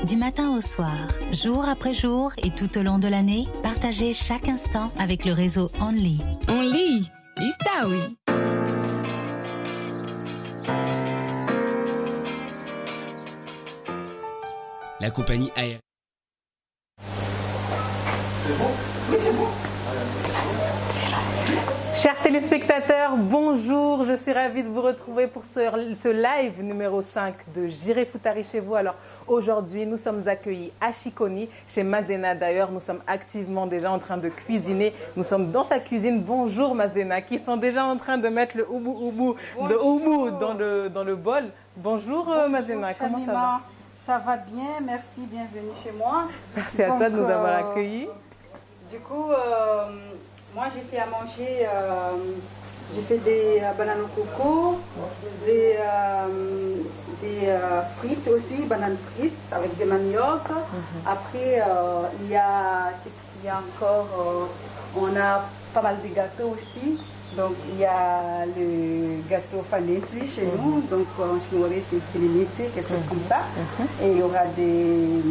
Du matin au soir, jour après jour et tout au long de l'année, partagez chaque instant avec le réseau Only. Only, está oui. La compagnie aérienne. Chers téléspectateurs, bonjour, je suis ravie de vous retrouver pour ce live numéro 5 de J'irai Futari chez vous. Alors aujourd'hui, nous sommes accueillis à Chiconi, chez Mazena d'ailleurs, nous sommes activement déjà en train de cuisiner. Nous sommes dans sa cuisine, bonjour Mazena, qui sont déjà en train de mettre le oubou de oubou dans le bol. Bonjour, Mazena, comment ça va? Ça va bien, merci, bienvenue chez moi. Merci à toi de nous avoir accueillis. Du coup, moi j'ai fait à manger, j'ai fait des bananes au coco, des frites aussi, bananes frites avec des manioc. Après, il y a, qu'est-ce qu'il y a encore? On a pas mal de gâteaux aussi. Donc il y a le gâteau fanetti chez nous, donc en chinois c'est filiniti, quelque chose comme ça. Et il y aura des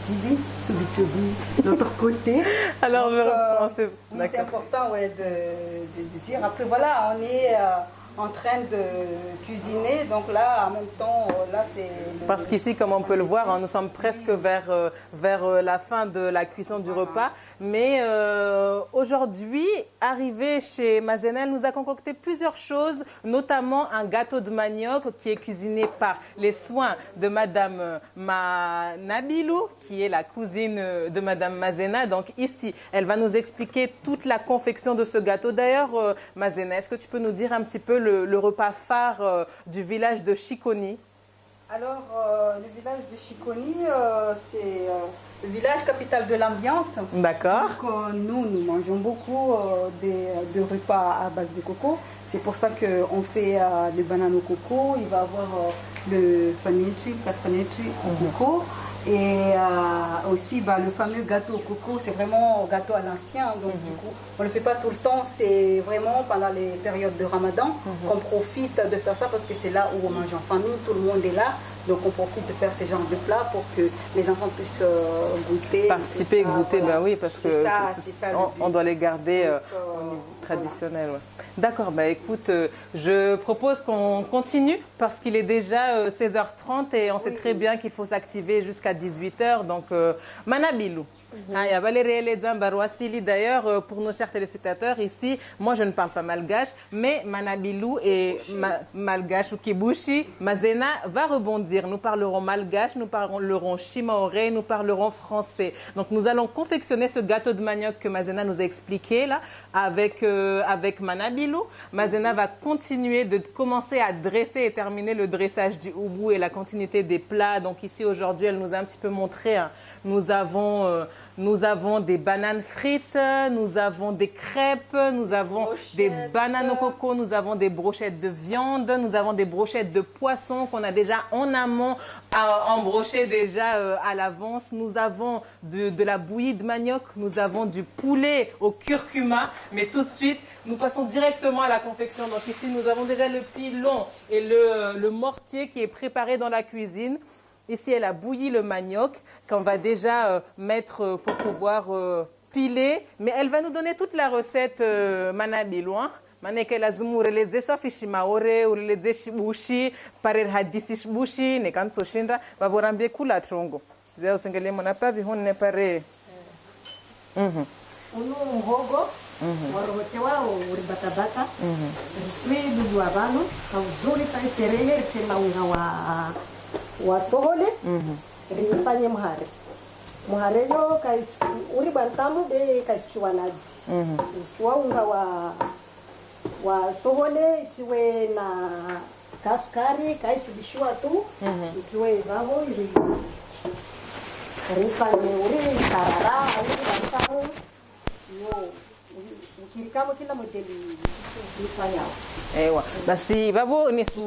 tsubi de l'autre côté. Alors c'est important de dire. Après voilà, on est en train de cuisiner, donc là en même temps, là c'est... Parce qu'ici, comme on peut le voir, nous sommes presque vers la fin de la cuisson du repas. Mais aujourd'hui, arrivé chez Mazena, elle nous a concocté plusieurs choses, notamment un gâteau de manioc qui est cuisiné par les soins de Madame Nabilou, qui est la cousine de Madame Mazena. Donc ici, elle va nous expliquer toute la confection de ce gâteau. D'ailleurs, Mazena, est-ce que tu peux nous dire un petit peu le repas phare du village de Chiconi? Alors, le village de Chiconi, c'est le village capital de l'ambiance. D'accord. Donc, nous mangeons beaucoup de repas à base de coco. C'est pour ça qu'on fait des bananes au coco. Il va y avoir le fanetti au coco. Et aussi le fameux gâteau au coco, c'est vraiment un gâteau à l'ancien. Donc du coup, on ne le fait pas tout le temps. C'est vraiment pendant les périodes de Ramadan qu'on profite de faire ça parce que c'est là où on mange en famille, tout le monde est là. Donc on profite de faire ces genres de plats pour que les enfants puissent goûter. Participer et goûter, voilà. Ben oui, parce que on doit les garder au niveau traditionnel. Ouais. D'accord, bah écoute, je propose qu'on continue parce qu'il est déjà 16h30 et on sait très bien qu'il faut s'activer jusqu'à 18h. Donc, Manabilou. D'ailleurs, pour nos chers téléspectateurs ici, moi je ne parle pas malgache, mais Manabilou et malgache ou kibushi, Mazena va rebondir. Nous parlerons malgache, nous parlerons shimaoré, nous parlerons français. Donc nous allons confectionner ce gâteau de manioc que Mazena nous a expliqué là avec Manabilou. Mazena va continuer de commencer à dresser et terminer le dressage du oubou et la continuité des plats. Donc ici aujourd'hui, elle nous a un petit peu montré. Nous avons des bananes frites, nous avons des crêpes, nous avons des bananes au coco, nous avons des brochettes de viande, nous avons des brochettes de poisson qu'on a déjà en amont embrochées déjà à l'avance. Nous avons de la bouillie de manioc, nous avons du poulet au curcuma. Mais tout de suite, nous passons directement à la confection. Donc ici, nous avons déjà le pilon et le mortier qui est préparé dans la cuisine. Ici, elle a bouilli le manioc qu'on va déjà mettre pour pouvoir piler. Mais elle va nous donner toute la recette Manabilou. Maneke lazimu ureleze sofishi maore, ureleze shibushi, parer hadisi shibushi, nekanso shinda, baborambie kula trongo. Zeo singele monapa vihone pare. Unu mhogo, warohote wao uribatabata. Risui dudu abano, kauzuri taiterele, richela unga watsohole rifanye muhare yo uri bantamu be kaishwa nazi ishwa unga wa sohole iwe na kasukari kaishubishwa tu iwe vavo iri rifanye uri tarara uri bantamu yo ukirikamo kila modeli rifanya ewa basi vavo ni su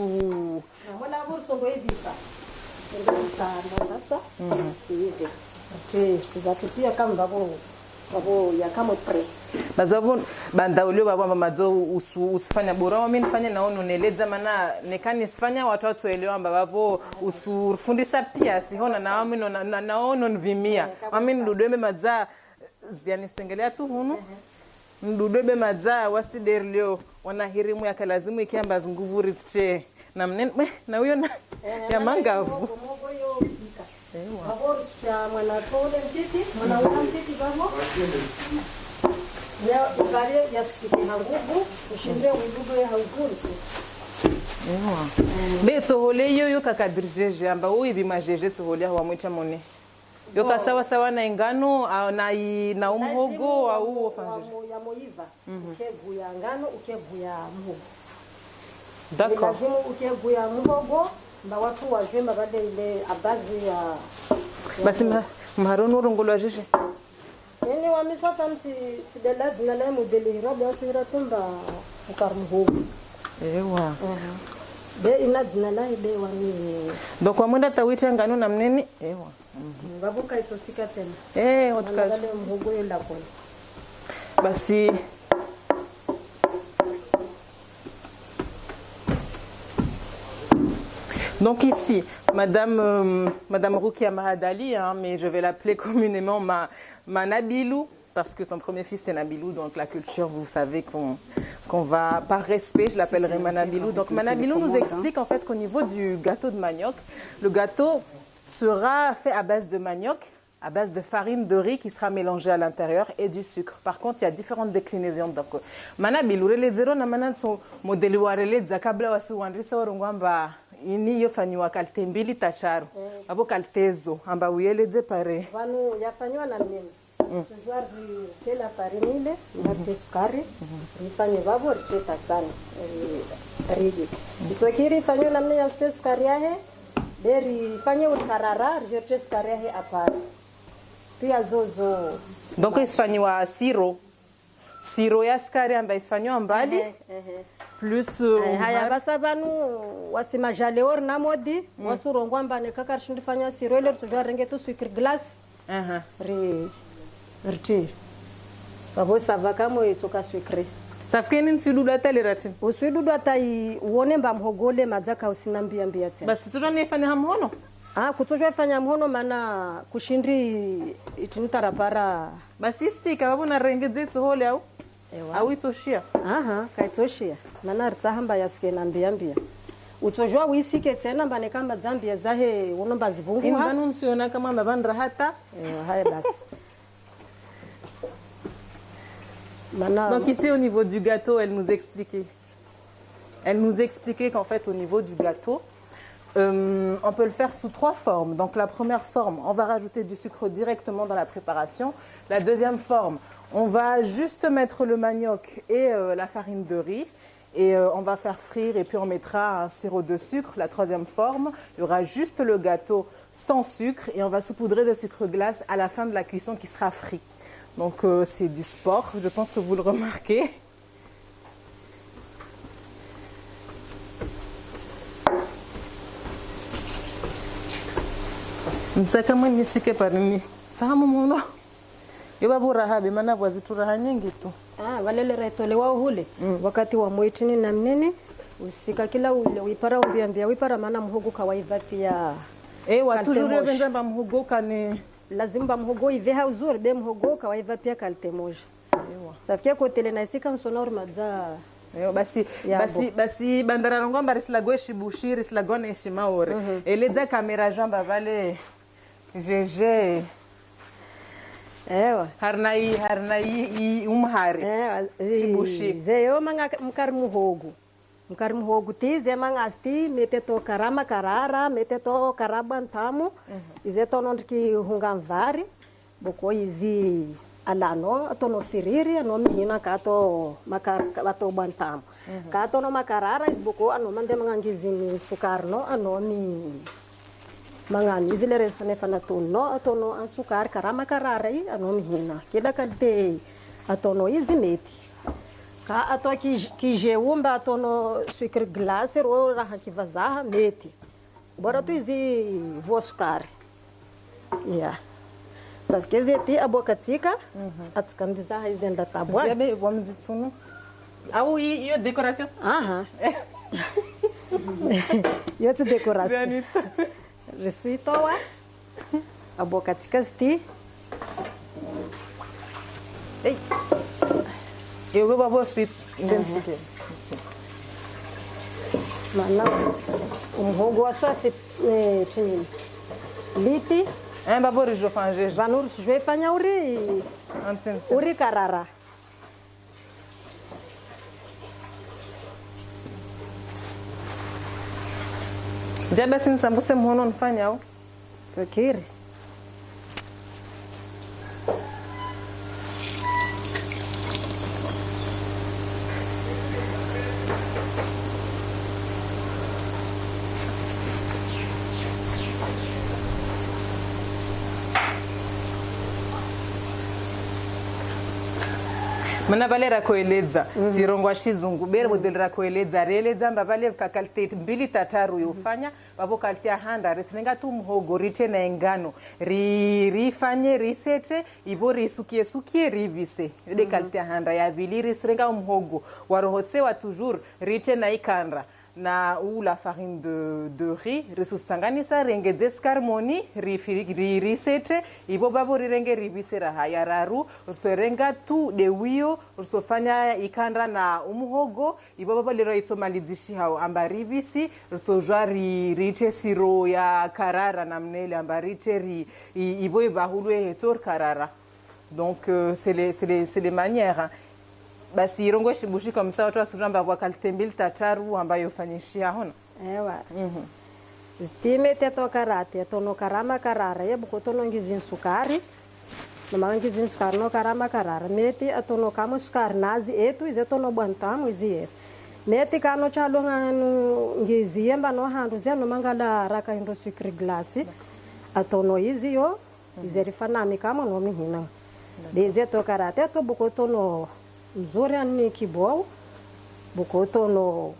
naona burso ndo hivi sasa hivi tuzatutia kama ambavyo Babo ya kama pre. Bazwabu bandaulio baba madzo usifanya bora mimi nifanye naona uneleza maana nekani sifanya watu elewa babo usufundisa pia sihona na mimi naona nvimia mimi ndudweme madza ziani stengelea tu hunu ndudweme madza wasiderlio wanahirimu ya kalazimu ikiamba nguvu rische na mnen na huyo na ya mangavu Babo cha mwana tole mtiti mwana ula mtiti babo ya ugalie ya sisi nguvu ushinde ududu ya hauzuri beto hole yo kakadirjeje amba uibi majeje tsohole wa mwita mone yo kasawa sawa na ingano na umhogo au ofanje ya moiva ukevu ya ngano ukevu ya muhogo d'accord lazima ukevu ya muhogo mba watu wajue mabade ile abazi ya basi maharono rongolo jeje yani wamisota mti sidela zina la modeli robo asira tumba ukarmuhogo ewa be ina zina la be wani donc kwa mwenda tawita ngano na mneni ewa babuka itosika tena otka wale muhogo yenda kwa basi donc ici madame Rukia Mahadali hein, mais je vais l'appeler communément ma Nabilou parce que son premier fils c'est Nabilou donc la culture vous savez qu'on va par respect je l'appellerai Manabilou. Donc Manabilou nous explique en fait qu'au niveau du gâteau de manioc, le gâteau sera fait à base de manioc, à base de farine de riz qui sera mélangée à l'intérieur et du sucre. Par contre, il y a différentes déclinaisons. Donc Manabilou le zero na mananso modeli warele zakabla wasi wandrisa warungwamba ini yofanywa kalte mbili tacharo abo kaltezo amba uyeleze pare vanu yafanywa na nini tujua kila farine ile na sukari rifanye babo rcheta sana rigi itokiri fanywa na nini ya sukari yahe beri fanye utarara rcheta sukari yahe apara pia zozo donc isifanywa siro ya sukari amba isifanywa mbali plus haya basa banu wasimajale or na modi wasurongwa mbane kaka shindifanya siro ile tujua renge tu sucre glace rti babo sava kama itoka sucre safkeni nsidudu atalirati usidudu atai uone mba mhogole madzaka usinambia mbia tena basi tujua nifanya mhono kutujua fanya mhono maana kushindi itintarapara basi sika babo na renge zetu hole au itoshia kaitoshia maana rtsahamba yasuke nambia utojua wisike tena mbane kama zambia zahe unomba zivungu mbanu msiona kama mabandra hata haya basi donc ici au niveau du gâteau elle nous expliquait qu'en fait au niveau du gâteau on peut le faire sous 3 formes. Donc la première forme, on va rajouter du sucre directement dans la préparation. La deuxième forme, on va juste mettre le manioc et la farine de riz et on va faire frire et puis on mettra un sirop de sucre. La troisième forme, il y aura juste le gâteau sans sucre et on va saupoudrer de sucre glace à la fin de la cuisson qui sera frit. Donc c'est du sport, je pense que vous le remarquez. Msakama nisike parini. Fahamu muno. Yoba burahabi maana wazituraha nyingi tu. Walele retolewa hule wakati wa mwitini na mnene usika kila ule wipara umbiambia wipara maana mhogo kawaiva pia watu jure benzamba mhogo kane lazima mhogo iveha uzuri be mhogo kawaiva pia kalte moja. Safikia kotele na isika nsonor madza basi bandara ngomba rislagweshi bushiri slagone shimaore eleza kamera jamba vale jeje harnai umhari chibushi zeyo manga mkar muhogo tize manga asti meteto karama karara meteto karabantamu izeto nondiki hungamvari boko izi alano atono firiri no mihina kato makato bantam kato no makarara isboko ano mande mangangizini sukarno ano mi mangani izilere sane fanatuno atono asukar karama karara i ano mihina kila kalte atono izimeti ka ato ki jeumba atono sucre glace ro raha kivazaha meti bora tu izi vosukar Tafkezeti abokatsika atsikamizaha izy andatabwa. Ziabe vamos itsuno. Ah oui, il décoration. Aha. Yo te décoration. Janita. Je suis toa. Abokatsika sti. Ei. Eu vou babos sweet intensity. Mana umhogo waswati chini. Liti Babori jo fanje. vanur jwe fanya uri Ansense. uri karara. Ziabe sinsambuse mhono nfanya au. Sokiri. Mana vale rakoeledza tirongwa chizungu bere modeli rakoeledza reeledza mbavale kakalite mbili tataru yofanya vavo kalite handa resinenga tu mhogo rite na engano rifanye risete ivo risukie rivise de kalite handa ya vili risirenga mhogo warohotsewa toujours rite na ikandra na ou la farine de riz risusanganisa rengedze skarmoni risete ivo bavo rirenge rivisera haya raru risorenga tu de wio risofanya ikandra na umuhogo ivo bavo lero itsomalidzishi hao amba rivisi risojwa rite siro ya karara na mnele amba rite ivo ibahulwe hetsor karara. Donc c'est les manières hein. Basi irongo shibushi comme ça watu wasujamba kwa kalite mbili tataru ambayo fanyishia hona. Ewa. Stime teto karate tono karama karara ye buko tono ngizin sukari. Na mangizin sukari no karama karara meti atono kama sukari nazi etu ize tono bantamu izi etu. Meti kano chalo ngizi yemba no handu zeno mangala raka indo sukri glasi. Atono izi yo ize rifanami kama no mihina. Deze to karate to buko tono mzuri ani kibao bukotono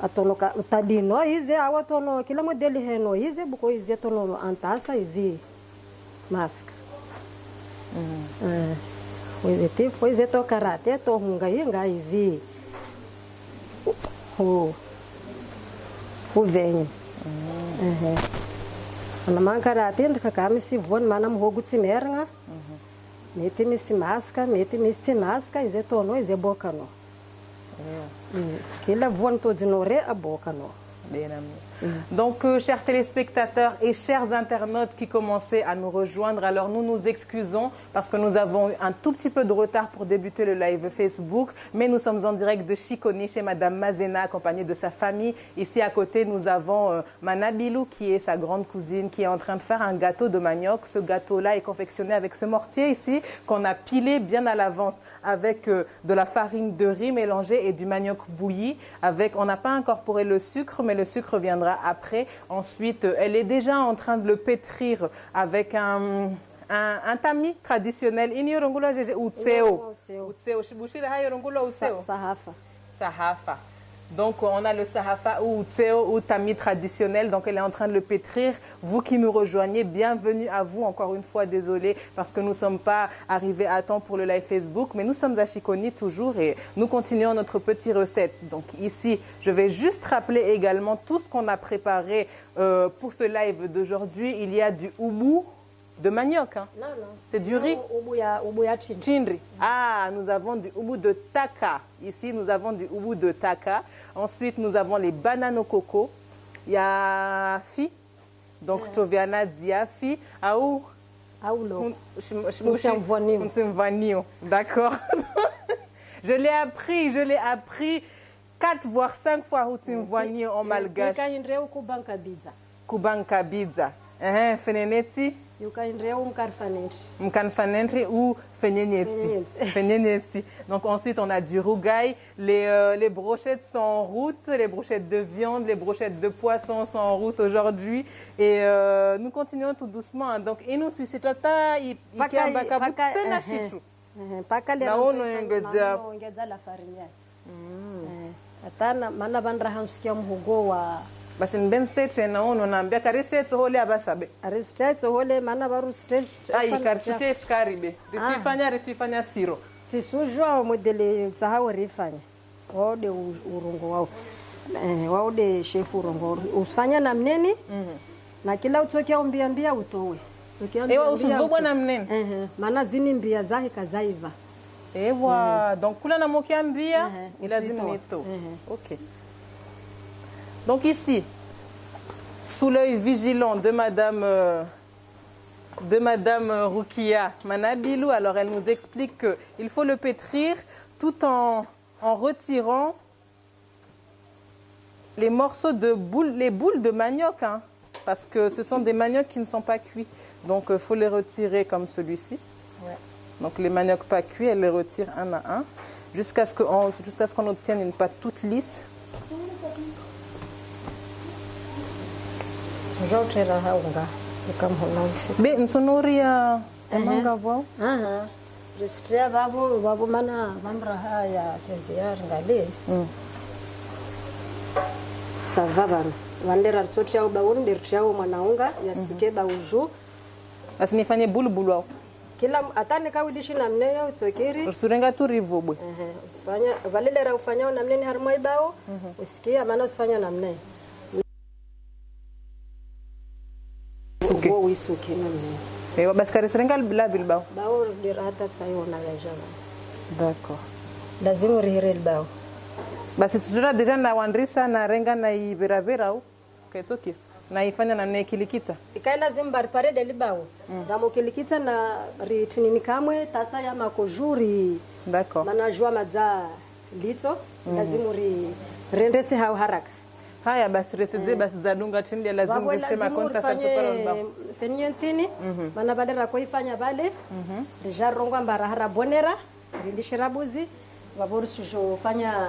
atono tadino ize awatono kila modeli heno ize buko ize tono antasa izi mask Wezeti foi to karate to hunga inga izi o venho ana man karate ndikakami si von mana mhogo tsimeranga meti misi maska meti misi maska ize tono ize bokano kila von to dinore a bokano. Donc, chers téléspectateurs et chers internautes qui commençaient à nous rejoindre, alors nous nous excusons parce que nous avons eu un tout petit peu de retard pour débuter le live Facebook, mais nous sommes en direct de Chiconi chez Madame Mazena, accompagnée de sa famille. Ici à côté, nous avons Manabilou qui est sa grande cousine qui est en train de faire un gâteau de manioc. Ce gâteau-là est confectionné avec ce mortier ici qu'on a pilé bien à l'avance avec de la farine de riz mélangée et du manioc bouilli. On n'a pas incorporé le sucre, mais le sucre viendra après. Ensuite, elle est déjà en train de le pétrir avec un tami traditionnel. Sahafa. Donc, on a le sahafa ou tseo ou tami traditionnel. Donc, elle est en train de le pétrir. Vous qui nous rejoignez, bienvenue à vous. Encore une fois, désolé parce que nous ne sommes pas arrivés à temps pour le live Facebook. Mais nous sommes à Chiconi toujours et nous continuons notre petite recette. Donc, ici, je vais juste rappeler également tout ce qu'on a préparé pour ce live d'aujourd'hui. Il y a du houmou de manioc. Hein. Non. C'est du riz. Chindri. Ah, nous avons du houmou de taka. Ici, nous avons du houmou de taka. Ensuite, nous avons les bananes au coco. Il y a fi. Donc, Toviana Diafi. Aou. Aoulo. D'accord. Je l'ai appris 4 voire 5 fois Hutsimvani en malgache. Kubanka Bidza. Fenenetsi. Mkanfanentri ou Fenenetsi. Donc ensuite on a du rougail, les brochettes sont en route, les brochettes de viande, les brochettes de poisson sont en route aujourd'hui et nous continuons tout doucement. Hein. Donc et nous suscitata ikiambakabutsena chichu. Naono Atana mana bandra hamsikia mhogo basi mbensetre naono naambia karishetso hole abasabe arisitetse hole mana varusitetse ai karisite skaribe risifanya siro tisujwa modele tsahawo rifanya waude urungo wao waude shefu urungo usifanya namneni na kila utokea umbia utowe ewa usuzobwa namneni mana zini mbia zahe kazaiva ewa donc kula na mokiambia ilazima nito OK. Donc ici, sous l'œil vigilant de Madame Rukia Manabilou, alors elle nous explique qu'il faut le pétrir tout en retirant les morceaux de boules, les boules de manioc, hein, parce que ce sont des maniocs qui ne sont pas cuits. Donc il faut les retirer comme celui-ci. Ouais. Donc les maniocs pas cuits, elle les retire un à un, jusqu'à ce qu'on obtienne une pâte toute lisse. Be msonoria amanga vao Ristria vavo mana vamra haya chezia ngale savava vandera tsotia ubauni dertia mwanaunga yasike bauju asinifanye bulubulu au kila atane kawidishi namne ya utsokeri usurenga tu rivobwe usifanya valelera ufanya namne ni harmoi bao usikia maana usifanya namne suke suke namne ewa basi kariserenga la bilbao bao dirata sayona ya jama d'accord lazima rihire bao basi tujura deja na wandrisa na renga na iberavera au kaitsoki na ifanya namne kilikita ikaila zimbar pare de libao ramo kilikita na ritini kamwe tasa ya makojuri d'accord mana jua maza lito lazima rendese hao haraka haya basi reseze basi zadunga tindi lazima kusema konta sa super ba fenyentini mana badera koifanya bale deja rongwa mbara hara bonera rindishirabuzi vaborusu jo fanya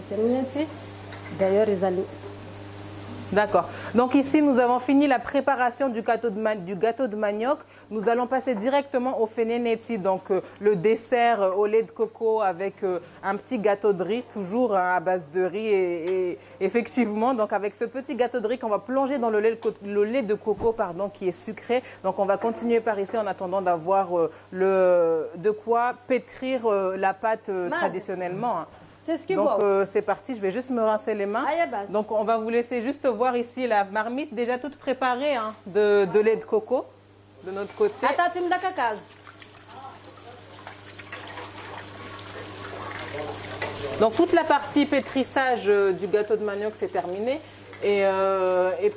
fenyenti d'ailleurs D'accord. Donc ici, nous avons fini la préparation du gâteau de manioc. Nous allons passer directement au feneneti, donc le dessert au lait de coco avec un petit gâteau de riz, toujours à base de riz. Et effectivement, donc avec ce petit gâteau de riz qu'on va plonger dans le lait de coco pardon, qui est sucré. Donc on va continuer par ici en attendant d'avoir de quoi pétrir la pâte traditionnellement. Hein. Donc c'est parti, je vais juste me rincer les mains. Donc on va vous laisser juste voir ici la marmite déjà toute préparée hein, de lait de coco de notre côté. Donc toute la partie pétrissage du gâteau de manioc c'est terminé. Et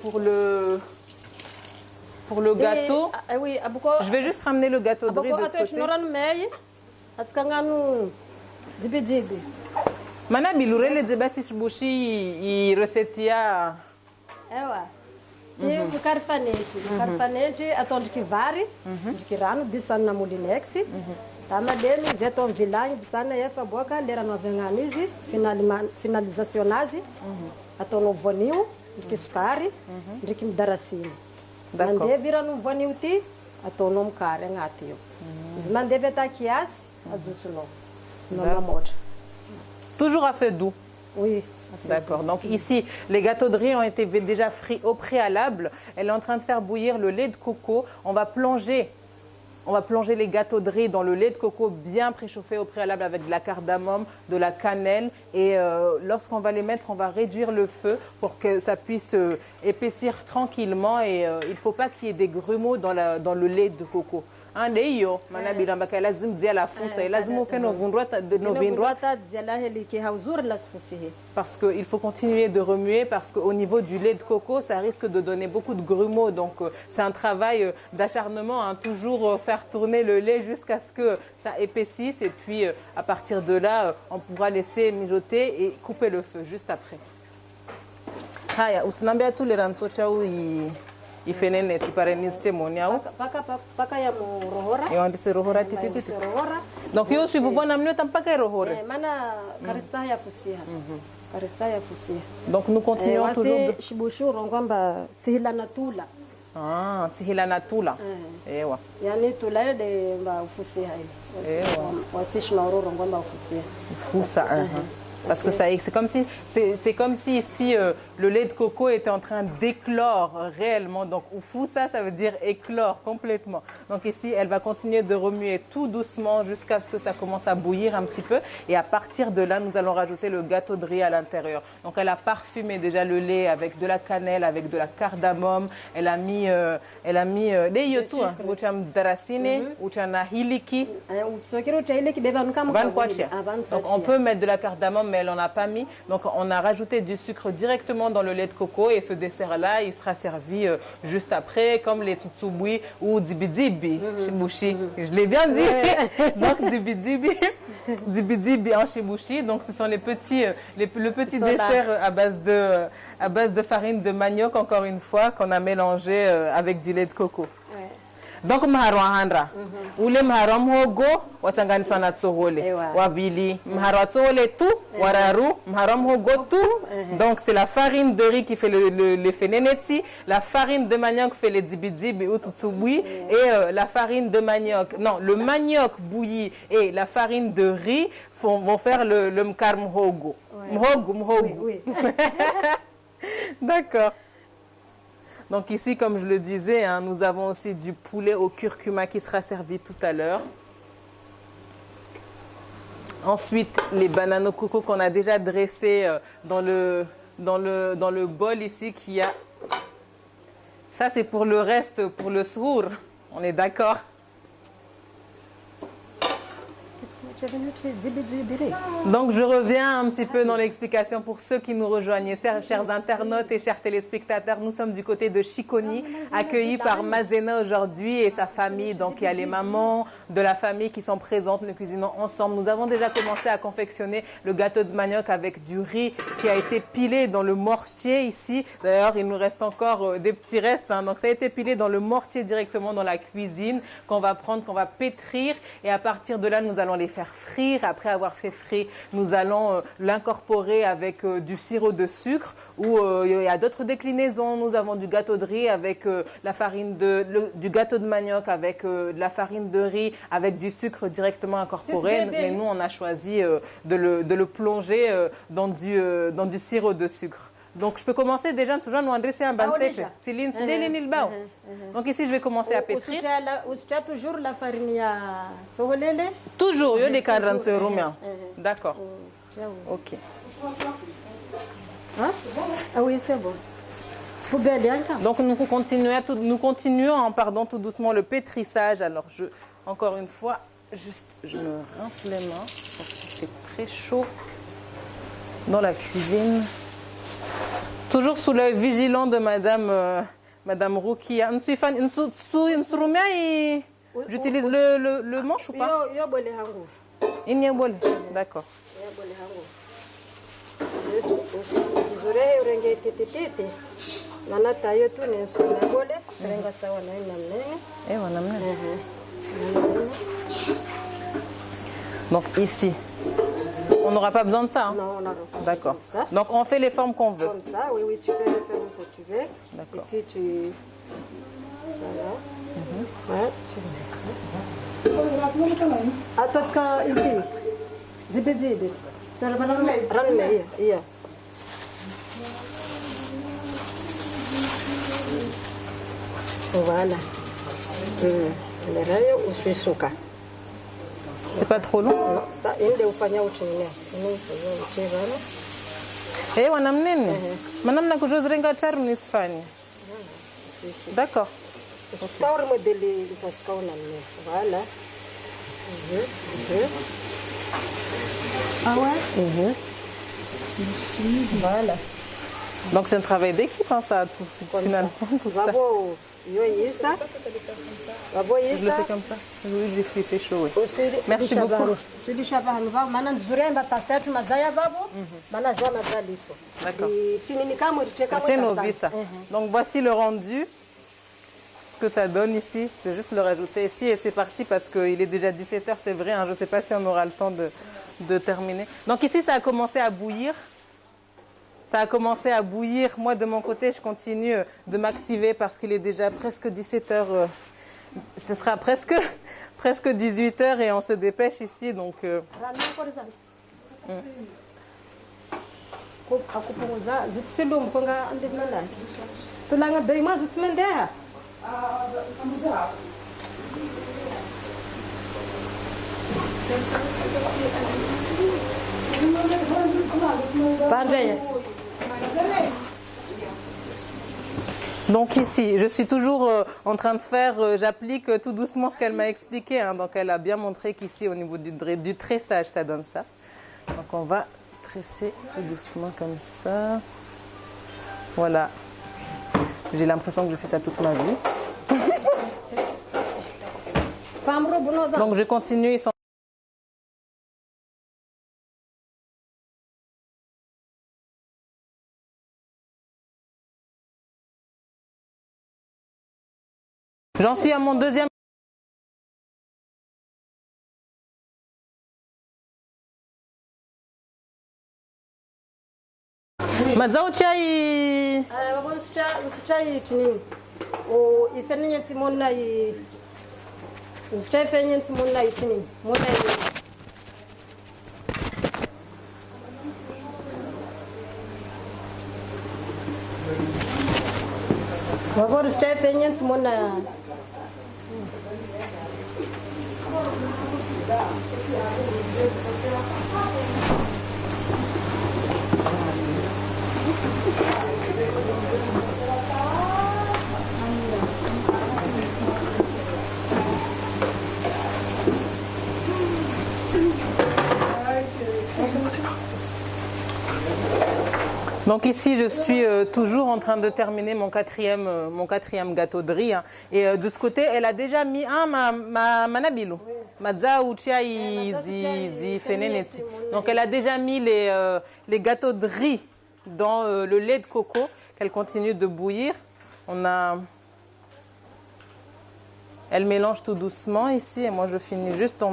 pour le gâteau, je vais juste ramener le gâteau de riz de ce côté. Mana bilurele basi shibushi I resetia ewa ku karfaneji atondiki vari ndikirano bisana mulinex tama dele zeton vilani bisana yefa boka lera novenganizi finalizacionazi atono vonio ndikisukari ndikimdarasini nande vira no vonio ti atono mkare ngatio zimandeve takias azutsuno no mamoja. Toujours à feu doux. Oui. D'accord. Donc ici, les gâteaux de riz ont été déjà frits au préalable. Elle est en train de faire bouillir le lait de coco. On va plonger les gâteaux de riz dans le lait de coco bien préchauffé au préalable avec de la cardamome, de la cannelle. Et lorsqu'on va les mettre, on va réduire le feu pour que ça puisse épaissir tranquillement. Et il ne faut pas qu'il y ait des grumeaux dans le lait de coco. Ndio maana bila mbaka lazima zia la funza lazima upeno vundrota de novindrota zia heliki hauzur la sfusihi parce que il faut continuer de remuer parce que au niveau du lait de coco ça risque de donner beaucoup de grumeaux donc c'est un travail d'acharnement hein, toujours faire tourner le lait jusqu'à ce que ça épaississe et puis à partir de là on pourra laisser mijoter et couper le feu juste après. Haya usinambia tu le rantocha ifenene tipareniste moniao paka ya rohora et on dit rohora titi donc yo si vous voyez namno tampaka rohora mana karista ya fusia donc nous continuons toujours shibushu rongomba tsihila natula tsihila natula ewa yani tula de ba fusia ile ewa wasishi mauro rongomba fusia fusa Parce que c'est comme si ici le lait de coco était en train d'éclore réellement. Donc ufusa, ça veut dire éclore complètement. Donc ici, elle va continuer de remuer tout doucement jusqu'à ce que ça commence à bouillir un petit peu. Et à partir de là, nous allons rajouter le gâteau de riz à l'intérieur. Donc elle a parfumé déjà le lait avec de la cannelle, avec de la cardamome. Elle a mis des yotu, ucham darasine, uchana hiliki. Donc on peut mettre de la cardamome, mais elle n'en a pas mis. Donc on a rajouté du sucre directement dans le lait de coco et ce dessert-là, il sera servi juste après, comme les tutsubui ou dibidibi shibushi. Je l'ai bien dit. Donc dibidibi en shibushi. Donc ce sont le petit dessert à base de farine de manioc, encore une fois, qu'on a mélangé avec du lait de coco. Donc mharo handra ule mharo mhogo watanganiswa na tsohole wabili mharo tsohole tu wararu mharo mhogo tu. Donc c'est la farine de riz qui fait le fenenetsi, la farine de manioc fait le dibidibi ou tutsubui et la farine de manioc, non, le manioc bouilli et la farine de riz vont faire le mkar mhogo. Mhogo. Oui. D'accord. Donc ici, comme je le disais, nous avons aussi du poulet au curcuma qui sera servi tout à l'heure. Ensuite, les bananes au coco qu'on a déjà dressées dans le bol ici qui a... Ça, c'est pour le reste, pour le sour. On est d'accord? Donc je reviens un petit peu dans l'explication pour ceux qui nous rejoignent. Chers internautes et chers téléspectateurs, nous sommes du côté de Chiconi, accueillis par Mazena aujourd'hui et sa famille. Donc il y a les mamans de la famille qui sont présentes, nous cuisinons ensemble. Nous avons déjà commencé à confectionner le gâteau de manioc avec du riz qui a été pilé dans le mortier ici. D'ailleurs, il nous reste encore des petits restes. Donc ça a été pilé dans le mortier directement dans la cuisine qu'on va prendre, qu'on va pétrir. Et à partir de là, nous allons les faire frire. Après avoir fait frire, nous allons l'incorporer avec du sirop de sucre ou il y a d'autres déclinaisons. Nous avons du gâteau de riz avec la farine du gâteau de manioc avec de la farine de riz avec du sucre directement incorporé. Mais nous, on a choisi de le plonger dans du sirop de sucre. Donc, je peux commencer déjà, nous adresser un bansete. Donc, ici, je vais commencer à pétrir. Toujours la farine à tsoholele? Toujours, il y a des cadres de romain. D'accord. Ok. Ah oui, c'est bon. Donc, nous continuons tout doucement le pétrissage. Alors, encore une fois, je me rince les mains parce que c'est très chaud dans la cuisine. Toujours sous l'œil vigilant de Madame Roukia. J'utilise le manche ou pas? D'accord. Donc ici, on n'aura pas besoin de ça. Non, non. D'accord. Donc on fait les formes qu'on veut. Comme ça, oui, tu fais les formes que tu veux. D'accord. Et puis tu... Voilà. Ouais, tu veux. Attends, quand il dit. Zibe. Ranme, yeah. Voilà. Le rayo ou suis suka. C'est pas trop long? Non, ça, il est au panier au chine. Eh, wanamnene. Madame na kujoz renga charu nisfani. D'accord. Power modèle il faut qu'on amène. Voilà. Ah ouais? Voilà. Donc c'est un travail d'équipe, ça, finalement, tout ça. Je le fais comme ça. Oui, je fais chaud. Oui. Merci beaucoup. D'accord. Donc voici le rendu. Ce que ça donne ici, je vais juste le rajouter ici et c'est parti parce qu'il est déjà 17h, c'est vrai. Je ne sais pas si on aura le temps de terminer. Donc ici, ça a commencé à bouillir. Ça a commencé à bouillir. Moi, de mon côté, je continue de m'activer parce qu'il est déjà presque 17h. Ce sera presque 18h et on se dépêche ici. Donc, akupunguza zutsilomu konga ndimana tulanga bei ma zutsimendeha Donc ici, je suis toujours en train de faire, j'applique tout doucement ce qu'elle m'a expliqué. Hein. Donc elle a bien montré qu'ici, au niveau du tressage, ça donne ça. Donc on va tresser tout doucement comme ça. Voilà. J'ai l'impression que je fais ça toute ma vie. Donc je continue. J'en suis à mon deuxième. Mazao chai. chai chini. O isenye timona i. Chai fenye timona i chini. Mona i. Agora chai fenye timona. Donc ici, je suis toujours en train de terminer mon quatrième gâteau de riz. Hein. Et de ce côté, elle a déjà mis manabilou. Donc elle a déjà mis les gâteaux de riz dans le lait de coco qu'elle continue de bouillir. Elle mélange tout doucement ici et moi je finis juste.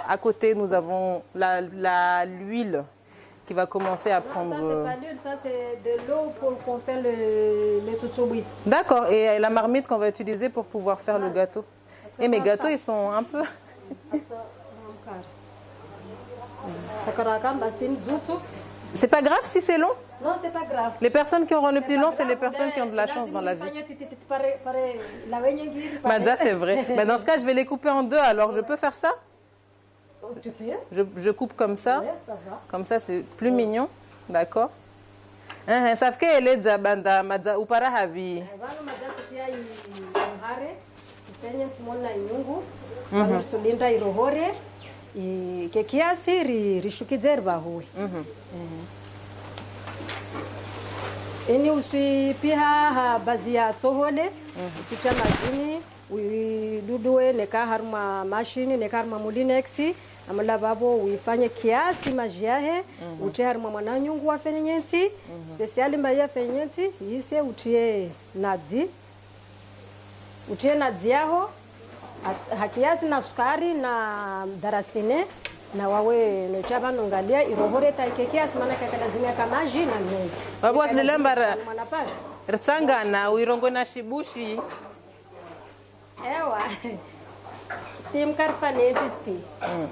À côté, nous avons l'huile qui va commencer à prendre... Ça, c'est pas l'huile, ça, c'est de l'eau pour faire le toutoui. D'accord, et la marmite qu'on va utiliser pour pouvoir faire le gâteau. Et mes gâteaux, ils sont un peu... C'est pas grave si c'est long? Non, c'est pas grave. Les personnes qui auront le plus long, c'est les personnes qui ont de la chance dans la vie. Madza, c'est vrai. Mais dans ce cas, je vais les couper en deux, alors je peux faire ça? Je coupe comme ça. Comme ça, c'est plus mignon. D'accord. Sauf que elle est zabanda madza upara havi. Ini uswi piha bazia tsohole uswi majini uidudue neka harma mashini neka harma mulinexi amala babo uifanye kiasi majiahe utie harma mwananyungu wa fenyensi speciali mbaya fenyensi yise utie nadzi yaho hakiasi na sukari na darasine na wawe nechaba nongalia irohore taike kiasi maana lazima kama maji na nini babo asilembara rtsanga na uirongo na shibushi ewa tim karfanensi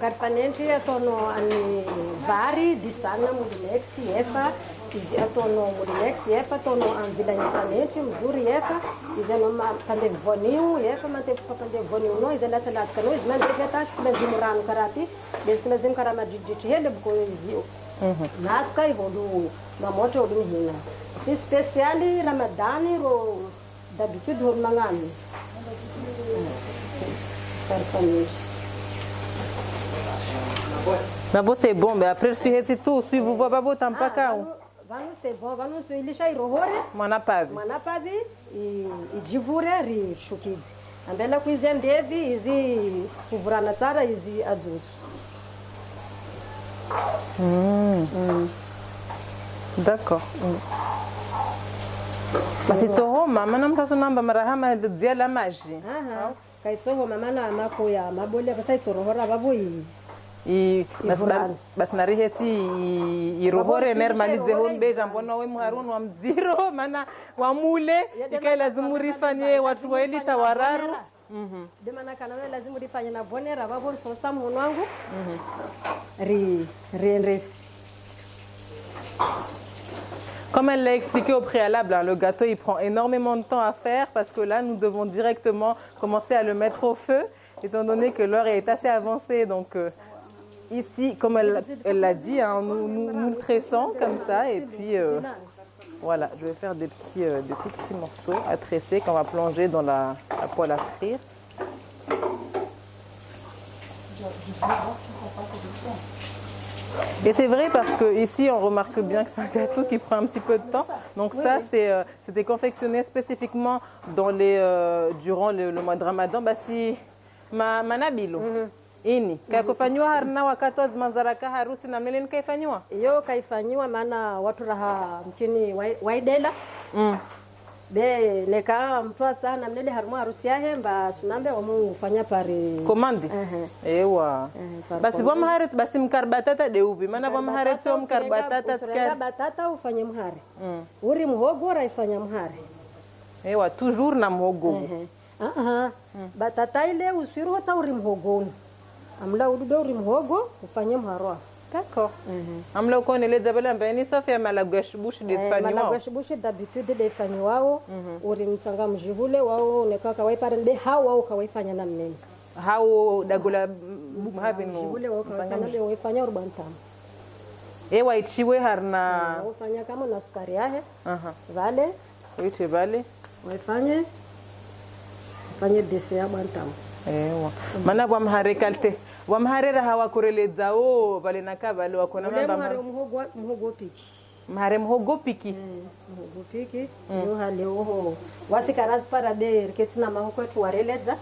karfanensi atono ani vari disana mulexi efa izi atono mulexi efa tono anvila nyafanensi mzuri efa izeno ma pande voniu efa mate pande voniu no izela tala skano izman deveta lazim ran karati des lazim karama dijiti hele buko izio naska ivodu mamoto odumhina especially ramadani ro d'habitude hor mangamis Babo c'est bon, mais après si tout, si vous voyez babo tampaka ou. Vanu c'est bon, vanu so ilisha irohore. Manapavi ijivure ri shukizi. Ambela kuizia ndevi izi kuvurana tsara izi adzusu. D'accord. Basi toho mama namtaso namba marahama dzia la maji. Kaitsoho mama na mako ya mabole basa itorohora babo basi nariheti irohore normalize hombe jambona we muharun wa mziro mana wa mule ikai lazimu rifanye watu waeli tawararu demana kana lazimu rifanye na bonera babo so samu wangu ri renres Comme elle l'a expliqué au préalable, hein, le gâteau il prend énormément de temps à faire parce que là nous devons directement commencer à le mettre au feu étant donné que l'heure est assez avancée. Donc ici, comme elle l'a dit, hein, nous le tressons comme ça et puis voilà, je vais faire des tout petits morceaux à tresser qu'on va plonger dans la poêle à frire. Et c'est vrai parce que ici on remarque bien que c'est un gâteau qui prend un petit peu de temps. Donc ça c'était confectionné spécifiquement durant le mois de Ramadan. Basi manabilo. Ini kaifanywa harna wakati wa manzaraka harusi na mleni kaifanywa. Hiyo kaifanywa maana watu raha mkini waidela. De neka mtwa sana mlele harmu harusi yahe mba sunambe wamufanya pare komandi ewa basi bwa mharet basi mkarbatata deubi maana bwa mharet sio mkarbatata tsika batata ufanye mhare uri muhogo raifanya mhare ewa toujours na muhogo batata ile usiru hata uri muhogo amla ududo uri muhogo ufanye mharo. D'accord. Amla ukone le zabela mbeni Sofia malagwesh bushi d'Espagne. Malagwesh bushi d'habitude d'Espagne wao uri msanga mjivule wao neka kawai parende hao wao kawai fanya na mnene. Hao dagula mhavi no. Mjivule wao kawai na fanya urbantam. Ewa ichiwe harna. Wao fanya kama na sukari yahe. Vale. Uite vale. Wafanye dese ya bantam. Ewa. Mana kwa mharekalte. Wamharera hawakureleza vale naka vale wakona mamba mhogo piki mhare mhogo piki mhogo piki yo hale oho wasikaras para de ketina mahoko tu wareleza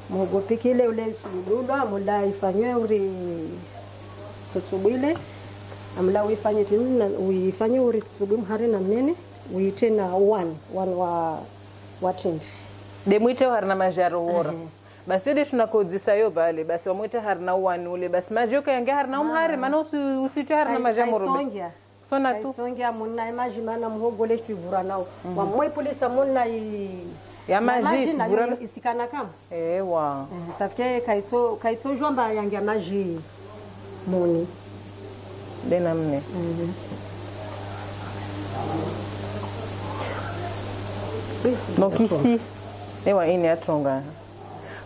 mhogo piki ile ule sululwa amula ifanywe uri tsubile amla uifanye tena uifanye uri tsubu mhare na mnene uitena one wa change de mwite harna majaro wora basi de tunakozisa yo vale basi wamwite harna uwanule basi majoka yange harna umhare maana usite harna majamoro sona tu songia munna imaji maana muhogole kivura nao wamwe polisa munna ya maji vura isikana kama ewa safike kaitso jomba yange maji moni benamne donc ici ewa ini atronga.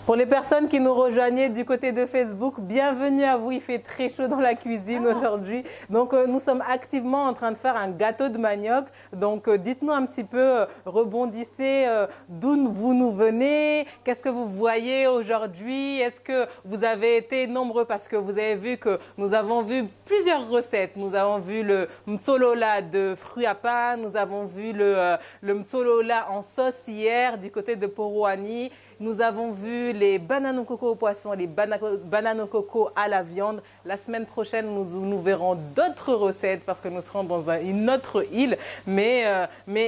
Pour les personnes qui nous rejoignaient du côté de Facebook, bienvenue à vous. Il fait très chaud dans la cuisine aujourd'hui. Donc, nous sommes activement en train de faire un gâteau de manioc. Donc, dites-nous un petit peu, rebondissez, d'où vous nous venez, qu'est-ce que vous voyez aujourd'hui? Est-ce que vous avez été nombreux parce que vous avez vu que nous avons vu plusieurs recettes. Nous avons vu le mtsolola de fruits à pain, nous avons vu le mtsolola en sauce hier du côté de Poroani. Nous avons vu les bananes au coco au poisson, les bananes au coco à la viande. La semaine prochaine, nous verrons d'autres recettes parce que nous serons dans une autre île. Mais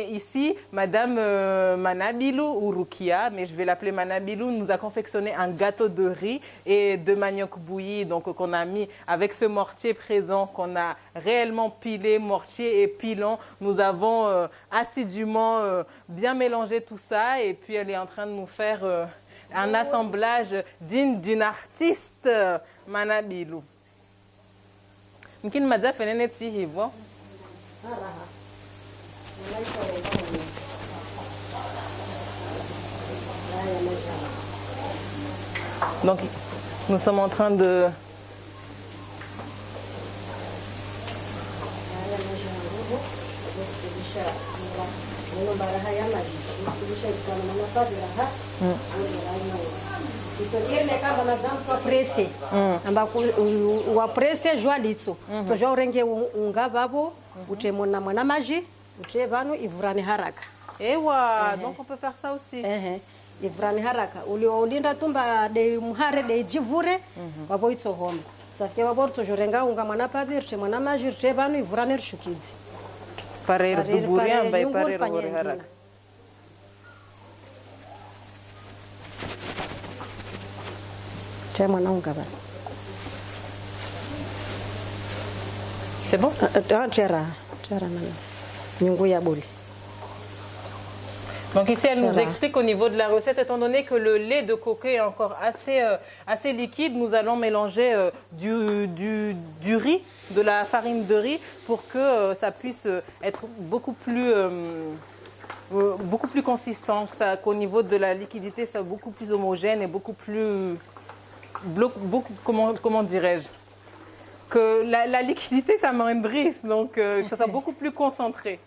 ici, Madame Manabilou ou Rukia, mais je vais l'appeler Manabilou, nous a confectionné un gâteau de riz et de manioc bouilli, donc qu'on a mis avec ce mortier présent, qu'on a réellement pilé, mortier et pilon. Nous avons assidûment bien mélangé tout ça et puis elle est en train de nous faire un assemblage digne d'une artiste, Manabilou. Mkin madza fenene tsi hivyo. Donc nous sommes en train de wapreste jwalitso toja urenge unga vavo utemona mwana maji utevano ivurani haraka ewa donc on peut faire ça aussi ivurani haraka ulinda tumba de muhare de jivure vavo itso homba safike vavo tojorenga unga mwana pavirte mwana maji utevano ivurani rishukidzi parer duburia mbai parer haraka. C'est bon? Donc ici, elle nous explique au niveau de la recette, étant donné que le lait de coco est encore assez liquide, nous allons mélanger du riz, de la farine de riz, pour que ça puisse être beaucoup plus consistant, qu'au niveau de la liquidité, ça soit beaucoup plus homogène et beaucoup plus... comment dirais-je? Que la liquidité, ça m'embrise, donc que ça soit beaucoup plus concentré.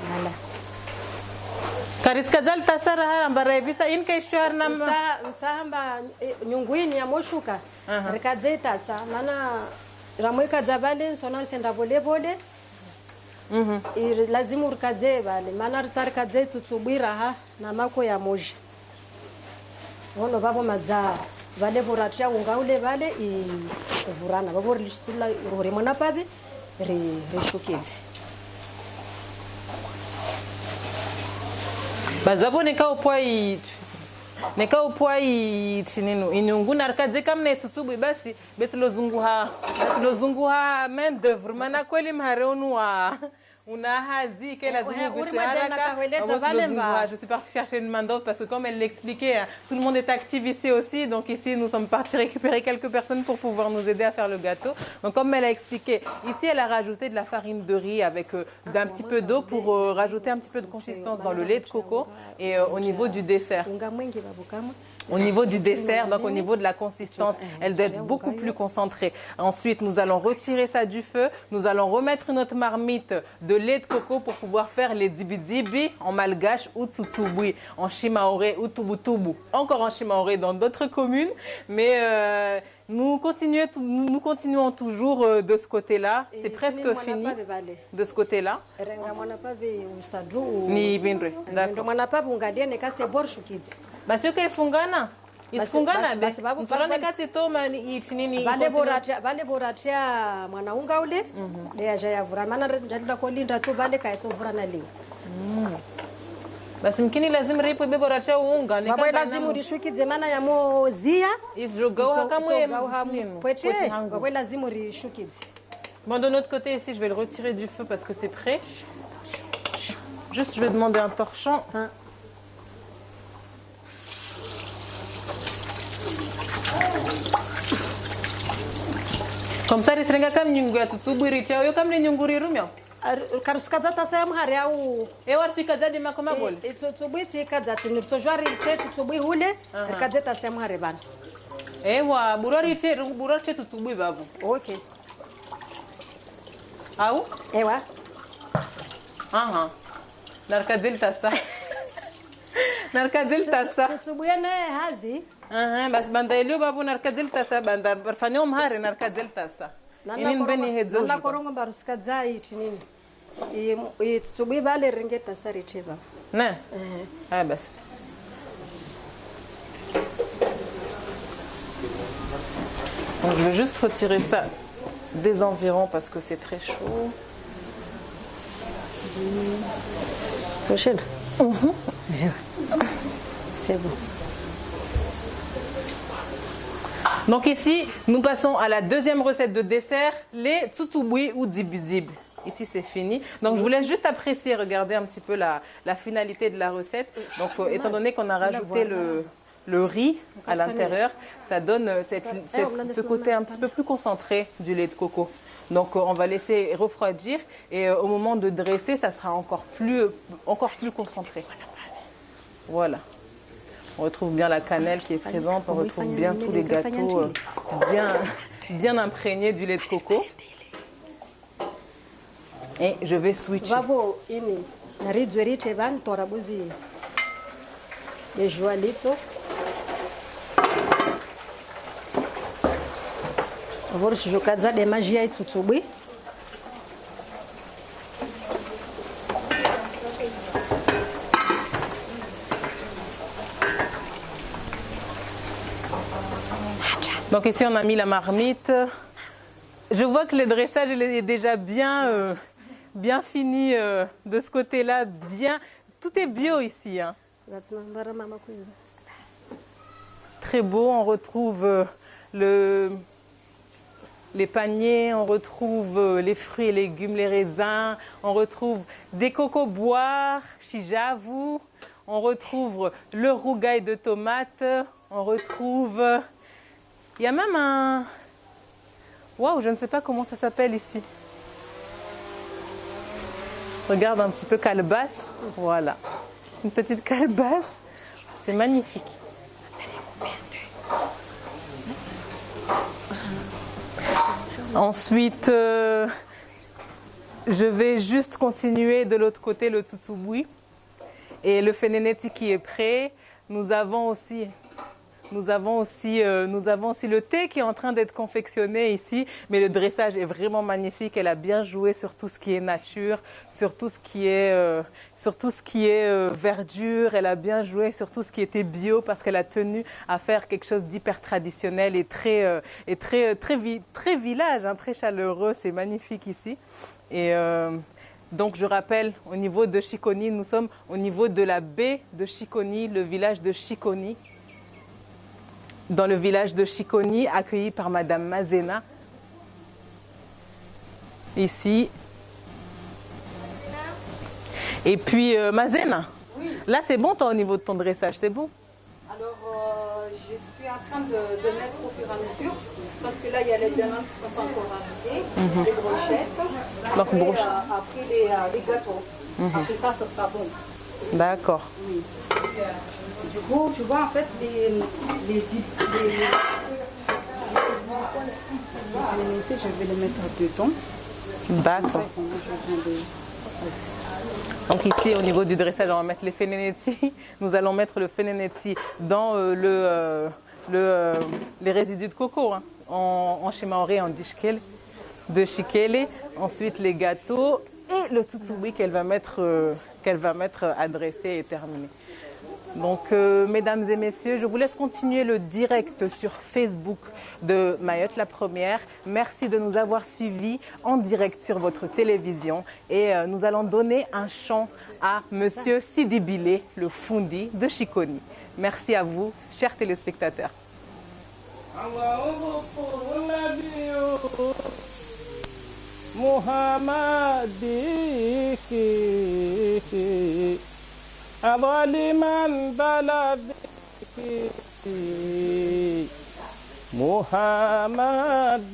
Voilà. Kariskazal tasara ambara visa in kai shar nam Msahamba nyunguini ya moshuka. Rikadze tasa mana ramwe kadzabale sona senda vole vole. Lazima urikadze vale mana ritsarikadze tutsubwira ha na mako ya moja. Wono vavo madza vale voratia ungaule vale I vurana vavo risula rore mona pavi rishukidze. bazabo neka upwa chininu inyungu narikadze kamne tsutsubu basi besilozunguha main d'œuvre mana kweli mhareunwa una hazi que lazima je suis partie chercher une main d'œuvre parce que comme elle l'expliquait, tout le monde est actif ici aussi. Donc ici, nous sommes partis récupérer quelques personnes pour pouvoir nous aider à faire le gâteau. Donc comme elle a expliqué, ici elle a rajouté de la farine de riz avec d'un petit peu d'eau pour rajouter un petit peu de consistance dans le lait de coco et au niveau du dessert. Au niveau du dessert, donc au niveau de la consistance, elle doit être beaucoup plus concentrée. Ensuite, nous allons retirer ça du feu. Nous allons remettre notre marmite de lait de coco pour pouvoir faire les dibi-dibi en malgache ou tsutsubui, en chimaoré ou tubutubu. Encore en chimaoré dans d'autres communes, mais nous continuons toujours de ce côté-là. C'est presque fini de ce côté-là. Ni bindre. D'accord. Basi yoke ifungana isifungana be mfalone kati toma ichinini vale boratia mwanaunga ule leya jayavura mana ndadila kolinda tu vale kaitsovura na leo basi mkini lazima ripo be boratia unga ne kama lazima rishukidze mana ya mozia isjogawa kamwe pwete baba lazima rishukidze. Bon, de notre côté ici je vais le retirer du feu parce que c'est prêt. Juste je vais demander un torchon. Comme ça, il serait comme une gueule, tout bouillir, comme les nyunguriru mio. Karuskaza tasem hari au war sikaza de makoma bol. Tsubui tsikaza tinirtojwari tetu tsubui hule kaza tasem hari ban. Wa burori tetu tsubui babu. Okay. Au? Ewa. Aha. Narkadil tasa. Narkadil tasa. Tsubui ne hazi. بس بندايلو بابو نركزل تاسا بندار برفانيوم هاري نركزل تاسا إنين بني هدزوج أنا كورونغ باروسكازا يتنين يتسوبي بالي رنجة تاسا ريتشيبا نعم بس Donc, je vais juste retirer ça des environs parce que c'est très chaud. C'est chaud. C'est bon. Donc ici, nous passons à la deuxième recette de dessert, les tsutsubui ou dibidib. Ici, c'est fini. Donc, je vous laisse juste apprécier, regarder un petit peu la finalité de la recette. Donc, étant donné qu'on a rajouté le riz à l'intérieur, ça donne ce côté un petit peu plus concentré du lait de coco. Donc, on va laisser refroidir et au moment de dresser, ça sera encore plus concentré. Voilà. On retrouve bien la cannelle qui est présente, on retrouve bien tous les gâteaux bien imprégnés du lait de coco. Et je vais switcher. Vavo ini narizweri tevan torabuzi de joalitso. Voro shijokaza de magia itsutsubi. Donc ici on a mis la marmite. Je vois que le dressage est déjà bien fini de ce côté-là. Tout est bio ici. Hein. Très beau. On retrouve les paniers, on retrouve les fruits et légumes, les raisins, on retrouve des cocoboires, chijavu, on retrouve le rougail de tomates, on retrouve... Il y a même un... Waouh, je ne sais pas comment ça s'appelle ici. Regarde un petit peu calebasse, voilà. Une petite calebasse, c'est magnifique. Ensuite, je vais juste continuer de l'autre côté le tsutsubui et le feneneti qui est prêt. Nous avons aussi le thé qui est en train d'être confectionné ici, mais le dressage est vraiment magnifique. Elle a bien joué sur tout ce qui est nature, sur tout ce qui est verdure. Elle a bien joué sur tout ce qui était bio parce qu'elle a tenu à faire quelque chose d'hyper traditionnel et très village, hein, très chaleureux. C'est magnifique ici. Et donc je rappelle, au niveau de Chiconi, nous sommes au niveau de la baie de Chiconi, le village de Chiconi. Dans le village de Chiconi, accueilli par Madame Mazena. Ici. Et puis, Mazena, oui. Là c'est bon toi, au niveau de ton dressage, c'est bon? Alors, je suis en train de mettre au fur et à mesure, parce que là, il y a les bananes qui sont pas encore arrivées, les brochettes, après les gâteaux. Après ça sera bon. D'accord. Oui. Du coup, tu vois, en fait, les je vais les mettre dedans. D'accord. Donc ici, au niveau du dressage, on va mettre les feneneti. Nous allons mettre le feneneti dans les résidus de coco, hein, en shimaori, en de shikele. Ensuite, les gâteaux et le tsutsubui qu'elle va mettre à dresser et terminer. Donc, mesdames et messieurs, je vous laisse continuer le direct sur Facebook de Mayotte la Première. Merci de nous avoir suivis en direct sur votre télévision. Et nous allons donner un chant à Monsieur Sidi Bilé, le Fundi de Chiconi. Merci à vous, chers téléspectateurs. أظلماً بلدك محمدي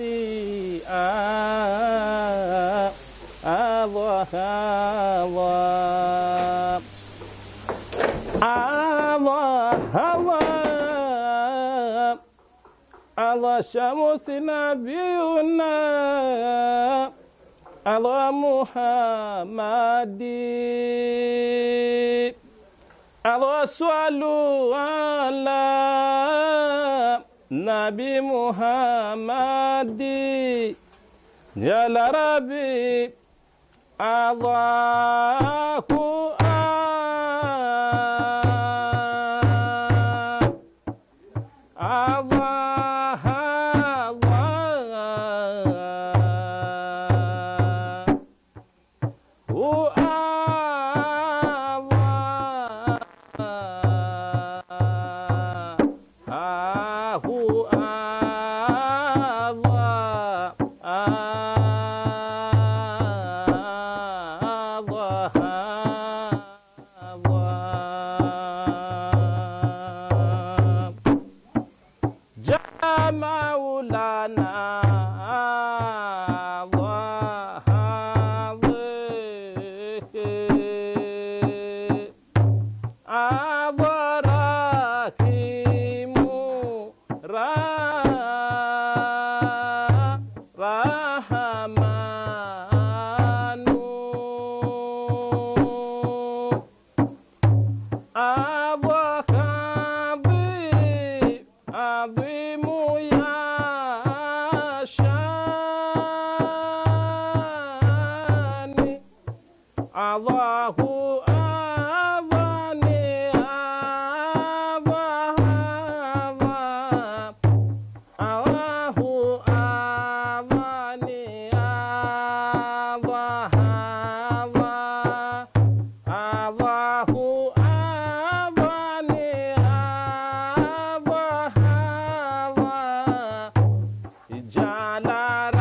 الله شمس نبينا الله محمدي Allah sallu ala Nabi Muhammadi Jalla Rabbi Allahu la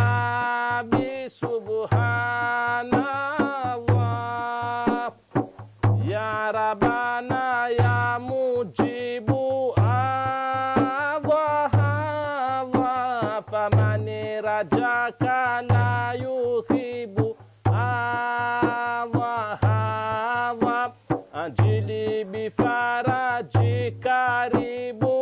Ya Rabbana ya mujibu adha famani rajaka la yuhibu adha ajili bifaraji karibu